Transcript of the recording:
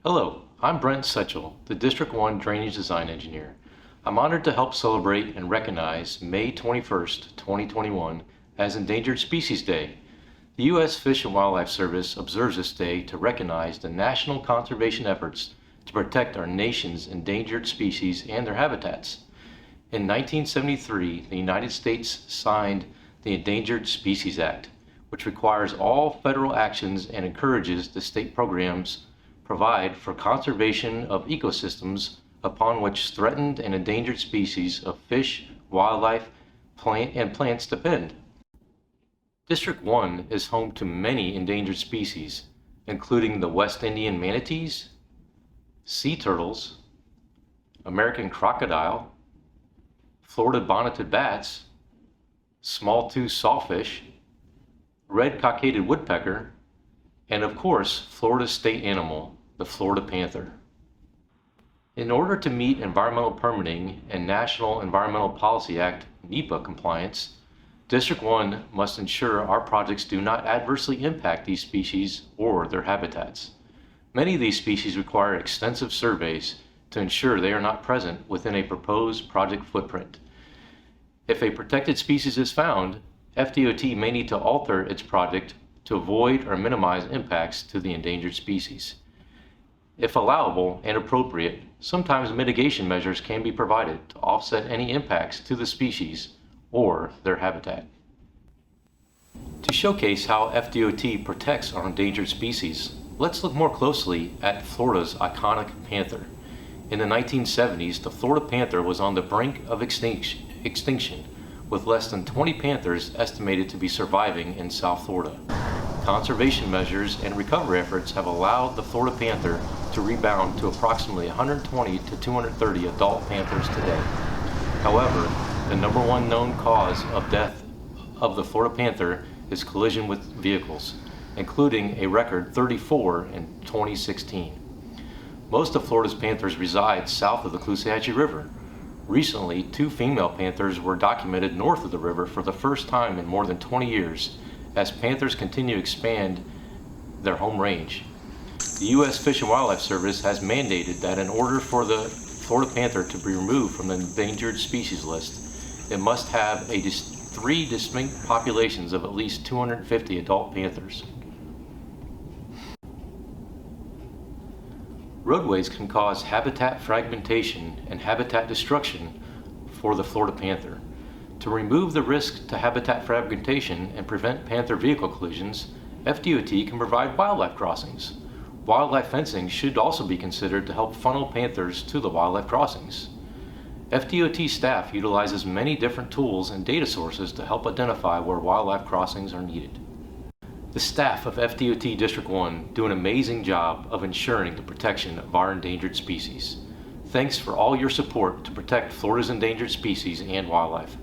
Hello, I'm Brent Setchell, the District 1 Drainage Design Engineer. I'm honored to help celebrate and recognize May 21st, 2021 as Endangered Species Day. The U.S. Fish and Wildlife Service observes this day to recognize the national conservation efforts to protect our nation's endangered species and their habitats. In 1973, the United States signed the Endangered Species Act, which requires all federal actions and encourages the state programs provide for conservation of ecosystems upon which threatened and endangered species of fish, wildlife, and plants depend. District 1 is home to many endangered species, including the West Indian manatees, sea turtles, American crocodile, Florida bonneted bats, small-toothed sawfish, red cockaded woodpecker, and of course, Florida's state animal, the Florida panther. In order to meet environmental permitting and National Environmental Policy Act (NEPA) compliance, District 1 must ensure our projects do not adversely impact these species or their habitats. Many of these species require extensive surveys to ensure they are not present within a proposed project footprint. If a protected species is found, FDOT may need to alter its project to avoid or minimize impacts to the endangered species. If allowable and appropriate, sometimes mitigation measures can be provided to offset any impacts to the species or their habitat. To showcase how FDOT protects our endangered species, let's look more closely at Florida's iconic panther. In the 1970s, the Florida panther was on the brink of extinction, with less than 20 panthers estimated to be surviving in South Florida. Conservation measures and recovery efforts have allowed the Florida panther to rebound to approximately 120 to 230 adult panthers today. However, the number one known cause of death of the Florida panther is collision with vehicles, including a record 34 in 2016. Most of Florida's panthers reside south of the Caloosahatchee River. Recently, 2 female panthers were documented north of the river for the first time in more than 20 years, as panthers continue to expand their home range. The U.S. Fish and Wildlife Service has mandated that in order for the Florida panther to be removed from the endangered species list, it must have 3 distinct populations of at least 250 adult panthers. Roadways can cause habitat fragmentation and habitat destruction for the Florida panther. To remove the risk to habitat fragmentation and prevent panther vehicle collisions, FDOT can provide wildlife crossings. Wildlife fencing should also be considered to help funnel panthers to the wildlife crossings. FDOT staff utilizes many different tools and data sources to help identify where wildlife crossings are needed. The staff of FDOT District 1 do an amazing job of ensuring the protection of our endangered species. Thanks for all your support to protect Florida's endangered species and wildlife.